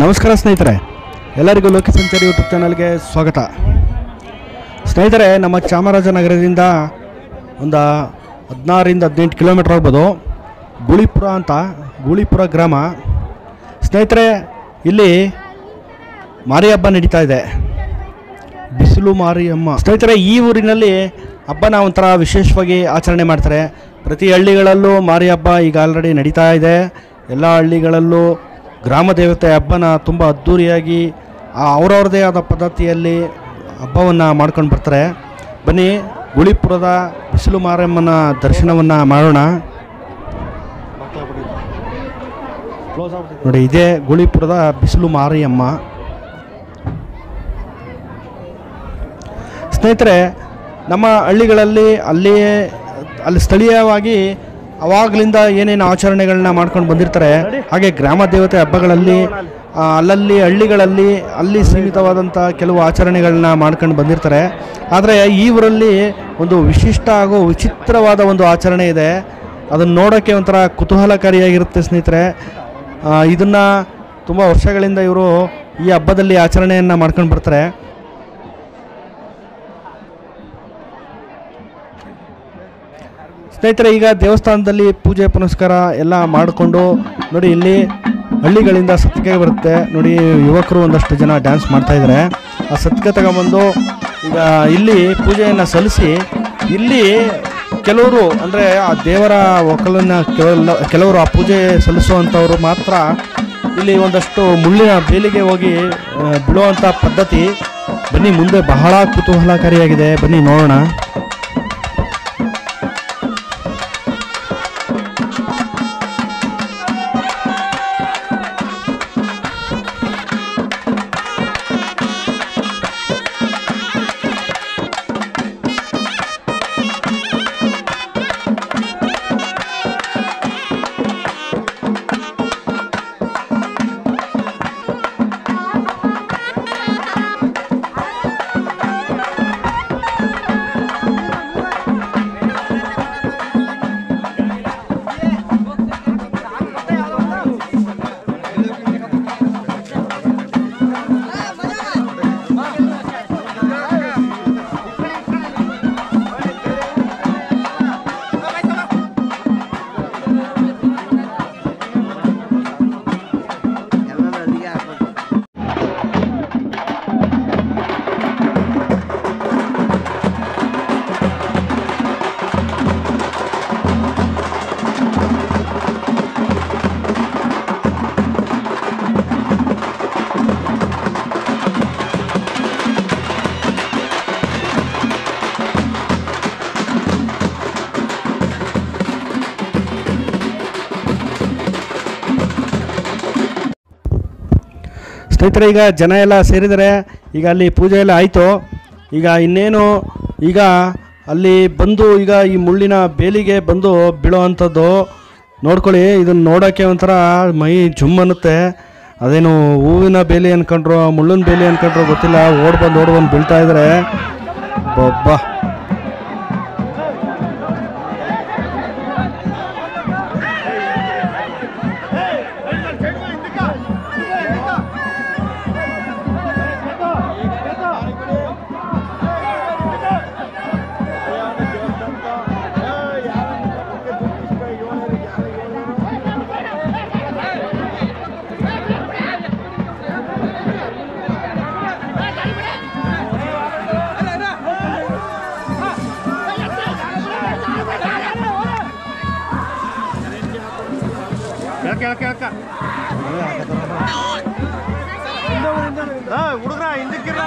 ನಮಸ್ಕಾರ ಸ್ನೇಹಿತರೆ, ಎಲ್ಲರಿಗೂ ಲೋಕ ಸಂಚಾರಿ ಯೂಟ್ಯೂಬ್ ಚಾನಲ್ಗೆ ಸ್ವಾಗತ. ಸ್ನೇಹಿತರೆ, ನಮ್ಮ ಚಾಮರಾಜನಗರದಿಂದ ಒಂದು 16-18 ಕಿಲೋಮೀಟರ್ ಆಗ್ಬೋದು ಗೂಳಿಪುರ ಅಂತ, ಗೂಳಿಪುರ ಗ್ರಾಮ. ಸ್ನೇಹಿತರೆ, ಇಲ್ಲಿ ಮಾರಿ ಹಬ್ಬ ನಡೀತಾ ಇದೆ, ಬಿಸಿಲು ಮಾರಿಯಮ್ಮ. ಸ್ನೇಹಿತರೆ, ಈ ಊರಿನಲ್ಲಿ ಹಬ್ಬನ ಒಂಥರ ವಿಶೇಷವಾಗಿ ಆಚರಣೆ ಮಾಡ್ತಾರೆ. ಪ್ರತಿ ಹಳ್ಳಿಗಳಲ್ಲೂ ಮಾರಿ ಹಬ್ಬ ಈಗ ಆಲ್ರೆಡಿ ನಡೀತಾ ಇದೆ. ಎಲ್ಲ ಹಳ್ಳಿಗಳಲ್ಲೂ ಗ್ರಾಮ ದೇವತೆ ಹಬ್ಬನ ತುಂಬ ಅದ್ಧೂರಿಯಾಗಿ ಅವರವ್ರದೇ ಆದ ಪದ್ಧತಿಯಲ್ಲಿ ಹಬ್ಬವನ್ನು ಮಾಡ್ಕೊಂಡು ಬರ್ತಾರೆ. ಬನ್ನಿ, ಗೂಳಿಪುರದ ಬಿಸಿಲು ಮಾರಮ್ಮನ ದರ್ಶನವನ್ನು ಮಾಡೋಣ. ನೋಡಿ, ಇದೇ ಗೂಳಿಪುರದ ಬಿಸಿಲು ಮಾರಿಯಮ್ಮ. ಸ್ನೇಹಿತರೆ, ನಮ್ಮ ಹಳ್ಳಿಗಳಲ್ಲಿ ಅಲ್ಲಿ ಸ್ಥಳೀಯವಾಗಿ ಅವಾಗಲಿಂದ ಏನೇನು ಆಚರಣೆಗಳನ್ನ ಮಾಡ್ಕೊಂಡು ಬಂದಿರ್ತಾರೆ. ಹಾಗೆ ಗ್ರಾಮ ದೇವತೆ ಹಬ್ಬಗಳಲ್ಲಿ ಅಲ್ಲಲ್ಲಿ ಹಳ್ಳಿಗಳಲ್ಲಿ ಅಲ್ಲಿ ಸೀಮಿತವಾದಂಥ ಕೆಲವು ಆಚರಣೆಗಳನ್ನ ಮಾಡ್ಕೊಂಡು ಬಂದಿರ್ತಾರೆ. ಆದರೆ ಈ ಊರಲ್ಲಿ ಒಂದು ವಿಶಿಷ್ಟ ಹಾಗೂ ವಿಚಿತ್ರವಾದ ಒಂದು ಆಚರಣೆ ಇದೆ. ಅದನ್ನು ನೋಡೋಕ್ಕೆ ಒಂಥರ ಕುತೂಹಲಕಾರಿಯಾಗಿರುತ್ತೆ ಸ್ನೇಹಿತರೆ. ಇದನ್ನು ತುಂಬ ವರ್ಷಗಳಿಂದ ಇವರು ಈ ಹಬ್ಬದಲ್ಲಿ ಆಚರಣೆಯನ್ನು ಮಾಡ್ಕೊಂಡು ಬರ್ತಾರೆ. ಸ್ನೇಹಿತರೆ, ಈಗ ದೇವಸ್ಥಾನದಲ್ಲಿ ಪೂಜೆ ಪುನಸ್ಕಾರ ಎಲ್ಲ ಮಾಡಿಕೊಂಡು ನೋಡಿ, ಇಲ್ಲಿ ಹಳ್ಳಿಗಳಿಂದ ಸತ್ಕೆ ಬರುತ್ತೆ. ನೋಡಿ, ಯುವಕರು ಒಂದಷ್ಟು ಜನ ಡ್ಯಾನ್ಸ್ ಮಾಡ್ತಾಯಿದ್ದಾರೆ. ಆ ಸತ್ಕೆ ತಗೊಂಬಂದು ಈಗ ಇಲ್ಲಿ ಪೂಜೆಯನ್ನು ಸಲ್ಲಿಸಿ, ಇಲ್ಲಿ ಕೆಲವರು ಅಂದರೆ ಆ ದೇವರ ಒಕ್ಕಲನ್ನು ಕೆಲವರು ಆ ಪೂಜೆ ಸಲ್ಲಿಸುವಂಥವ್ರು ಮಾತ್ರ ಇಲ್ಲಿ ಒಂದಷ್ಟು ಮುಳ್ಳಿನ ಬೇಲಿಗೆ ಹೋಗಿ ಬಿಡುವಂಥ ಪದ್ಧತಿ. ಬನ್ನಿ, ಮುಂದೆ ಬಹಳ ಕುತೂಹಲಕಾರಿಯಾಗಿದೆ, ಬನ್ನಿ ನೋಡೋಣ. ಸ್ನೇಹಿತರೆ, ಈಗ ಜನ ಎಲ್ಲ ಸೇರಿದರೆ, ಈಗ ಅಲ್ಲಿ ಪೂಜೆ ಎಲ್ಲ ಆಯಿತು. ಈಗ ಇನ್ನೇನು ಈಗ ಅಲ್ಲಿ ಬಂದು ಈಗ ಈ ಮುಳ್ಳಿನ ಬೇಲಿಗೆ ಬಂದು ಬೀಳೋವಂಥದ್ದು ನೋಡ್ಕೊಳ್ಳಿ. ಇದನ್ನು ನೋಡೋಕ್ಕೆ ಒಂಥರ ಮೈ ಜುಮ್ ಅನ್ನುತ್ತೆ. ಅದೇನು ಹೂವಿನ ಬೇಲಿ ಅಂದ್ಕೊಂಡ್ರು ಮುಳ್ಳಿನ ಬೇಲಿ ಅಂದ್ಕೊಂಡ್ರು ಗೊತ್ತಿಲ್ಲ, ಓಡ್ ಬಂದು ಬೀಳ್ತಾ ಇದ್ದಾರೆ. ಬೊಬ್ಬ ಹುಡುಗ್ರ ಹಿಂದಕ್ಕಿರ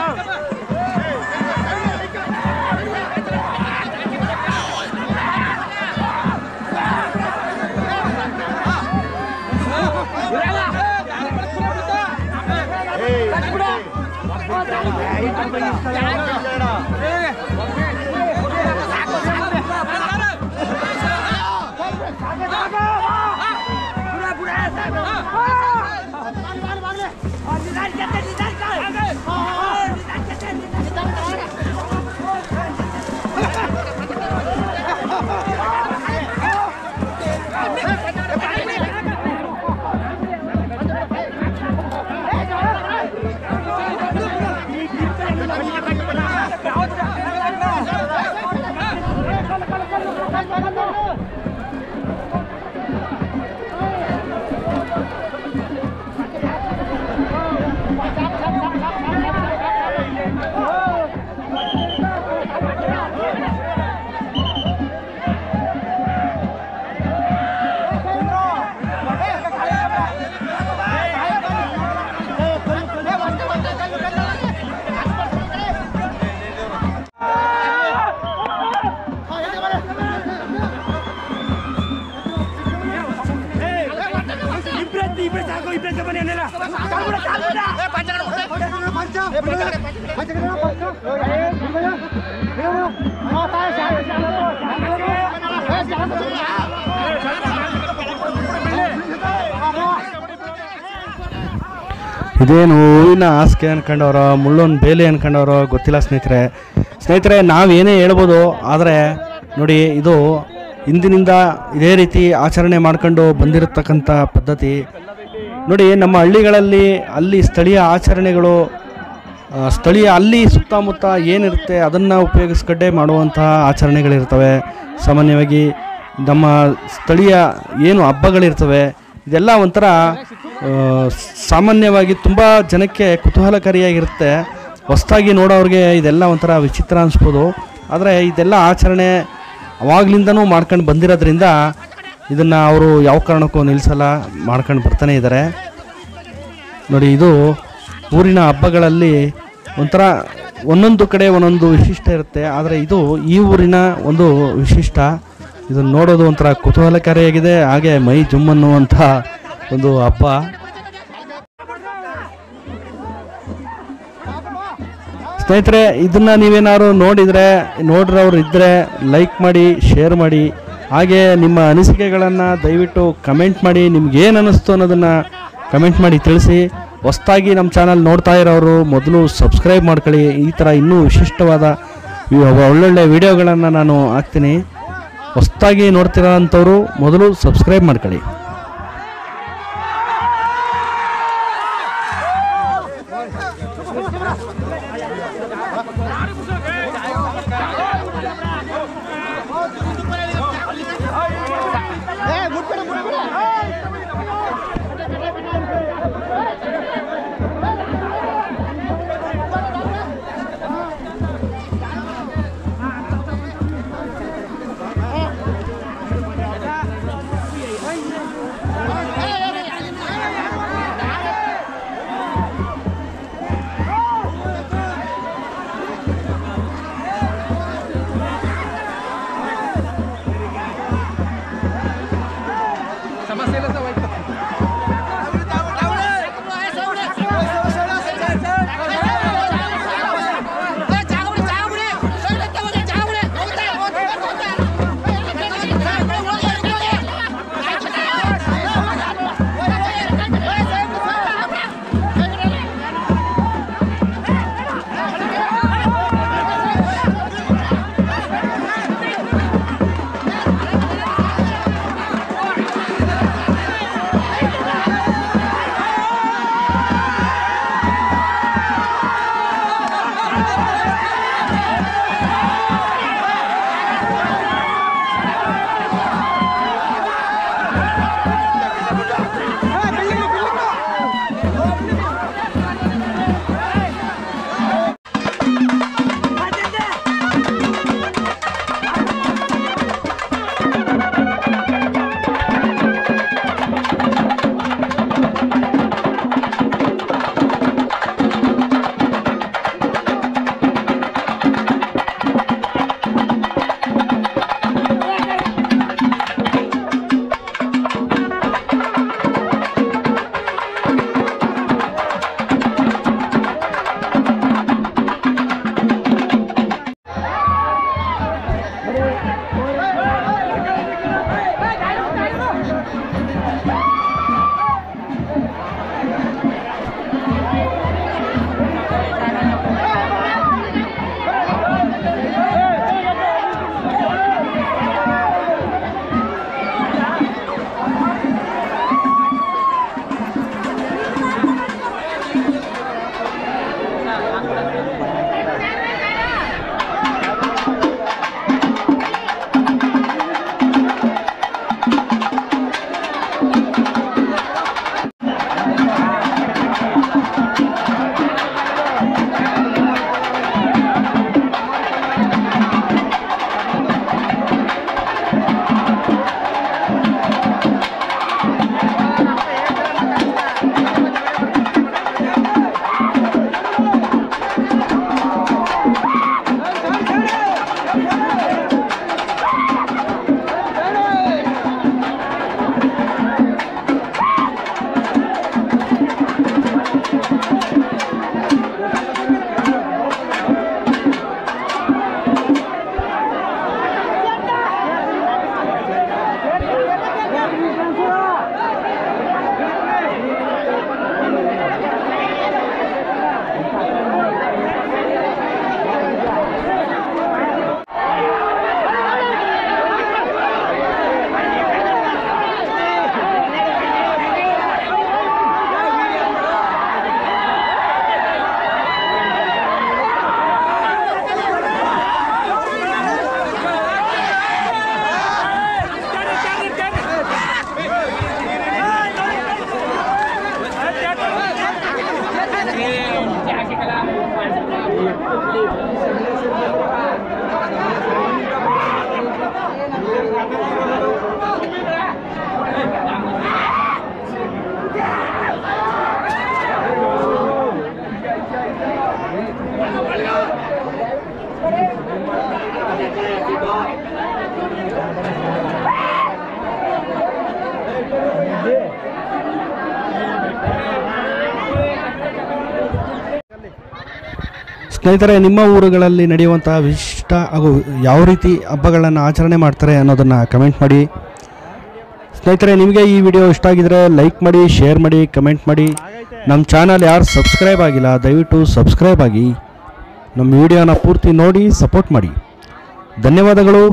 ಇದೇನು ಹೂವಿನ ಹಾಸಿಗೆ ಅನ್ಕೊಂಡವ್ರೋ ಮುಳ್ಳೊಂದು ಬೇಲಿ ಅನ್ಕೊಂಡವ್ರೋ ಗೊತ್ತಿಲ್ಲ ಸ್ನೇಹಿತರೆ ನಾವೇನೇ ಹೇಳ್ಬೋದು. ಆದರೆ ನೋಡಿ, ಇದು ಹಿಂದಿನಿಂದ ಇದೇ ರೀತಿ ಆಚರಣೆ ಮಾಡ್ಕೊಂಡು ಬಂದಿರತಕ್ಕಂಥ ಪದ್ಧತಿ ನೋಡಿ. ನಮ್ಮ ಹಳ್ಳಿಗಳಲ್ಲಿ ಅಲ್ಲಿ ಸ್ಥಳೀಯ ಆಚರಣೆಗಳು, ಅಲ್ಲಿ ಸುತ್ತಮುತ್ತ ಏನಿರುತ್ತೆ ಅದನ್ನು ಉಪಯೋಗಿಸ್ಕೊಂಡೇ ಮಾಡುವಂತಹ ಆಚರಣೆಗಳಿರ್ತವೆ. ಸಾಮಾನ್ಯವಾಗಿ ನಮ್ಮ ಸ್ಥಳೀಯ ಏನು ಹಬ್ಬಗಳಿರ್ತವೆ ಇದೆಲ್ಲ ಒಂಥರ ಸಾಮಾನ್ಯವಾಗಿ ತುಂಬ ಜನಕ್ಕೆ ಕುತೂಹಲಕಾರಿಯಾಗಿರುತ್ತೆ. ಹೊಸದಾಗಿ ನೋಡೋರಿಗೆ ಇದೆಲ್ಲ ಒಂಥರ ವಿಚಿತ್ರ ಅನಿಸ್ಬೋದು. ಆದರೆ ಇದೆಲ್ಲ ಆಚರಣೆ ಅವಾಗಲಿಂದನೂ ಮಾಡ್ಕೊಂಡು ಬಂದಿರೋದ್ರಿಂದ ಇದನ್ನು ಅವರು ಯಾವ ಕಾರಣಕ್ಕೂ ನಿಲ್ಲಿಸಲ್ಲ, ಮಾಡ್ಕೊಂಡು ಬರ್ತಾನೆ ಇದ್ದಾರೆ. ನೋಡಿ, ಇದು ಊರಿನ ಹಬ್ಬಗಳಲ್ಲಿ ಒಂಥರ ಒಂದೊಂದು ಕಡೆ ಒಂದೊಂದು ವಿಶಿಷ್ಟ ಇರುತ್ತೆ. ಆದರೆ ಇದು ಈ ಊರಿನ ಒಂದು ವಿಶಿಷ್ಟ. ಇದನ್ನು ನೋಡೋದು ಒಂಥರ ಕುತೂಹಲಕಾರಿಯಾಗಿದೆ, ಹಾಗೆ ಮೈ ಜುಮ್ ಅನ್ನುವಂಥ ಒಂದು ಹಬ್ಬ. ಸ್ನೇಹಿತರೆ, ಇದನ್ನು ನೀವೇನಾದ್ರು ನೋಡಿರೋರು ಇದ್ದರೆ ಲೈಕ್ ಮಾಡಿ, ಶೇರ್ ಮಾಡಿ, ಹಾಗೆ ನಿಮ್ಮ ಅನಿಸಿಕೆಗಳನ್ನು ದಯವಿಟ್ಟು ಕಮೆಂಟ್ ಮಾಡಿ. ನಿಮ್ಗೇನು ಅನ್ನಿಸ್ತು ಅನ್ನೋದನ್ನು ಕಮೆಂಟ್ ಮಾಡಿ ತಿಳಿಸಿ. ಹೊಸದಾಗಿ ನಮ್ಮ ಚಾನಲ್ ನೋಡ್ತಾ ಇರೋರು ಮೊದಲು ಸಬ್ಸ್ಕ್ರೈಬ್ ಮಾಡ್ಕೊಳ್ಳಿ. ಈ ಥರ ಇನ್ನೂ ವಿಶಿಷ್ಟವಾದ ಒಳ್ಳೊಳ್ಳೆ ವಿಡಿಯೋಗಳನ್ನು ನಾನು ಹಾಕ್ತೀನಿ. ಹೊಸದಾಗಿ ನೋಡ್ತಿರೋ ಅಂಥವ್ರು ಮೊದಲು ಸಬ್ಸ್ಕ್ರೈಬ್ ಮಾಡ್ಕೊಳ್ಳಿ. ಸ್ನೇಹಿತರೆ, ನಿಮ್ಮ ಊರುಗಳಲ್ಲಿ ನಡೆಯುವಂಥ ವಿಶಿಷ್ಟ ಹಾಗೂ ಯಾವ ರೀತಿ ಹಬ್ಬಗಳನ್ನು ಆಚರಣೆ ಮಾಡ್ತಾರೆ ಅನ್ನೋದನ್ನು ಕಮೆಂಟ್ ಮಾಡಿ. ಸ್ನೇಹಿತರೆ, ನಿಮಗೆ ಈ ವಿಡಿಯೋ ಇಷ್ಟ ಆಗಿದರೆ ಲೈಕ್ ಮಾಡಿ, ಶೇರ್ ಮಾಡಿ, ಕಮೆಂಟ್ ಮಾಡಿ. ನಮ್ಮ ಚಾನಲ್ ಯಾರು ಸಬ್ಸ್ಕ್ರೈಬ್ ಆಗಿಲ್ಲ ದಯವಿಟ್ಟು ಸಬ್ಸ್ಕ್ರೈಬ್ ಆಗಿ ನಮ್ಮ ವಿಡಿಯೋನ ಪೂರ್ತಿ ನೋಡಿ ಸಪೋರ್ಟ್ ಮಾಡಿ. ಧನ್ಯವಾದಗಳು.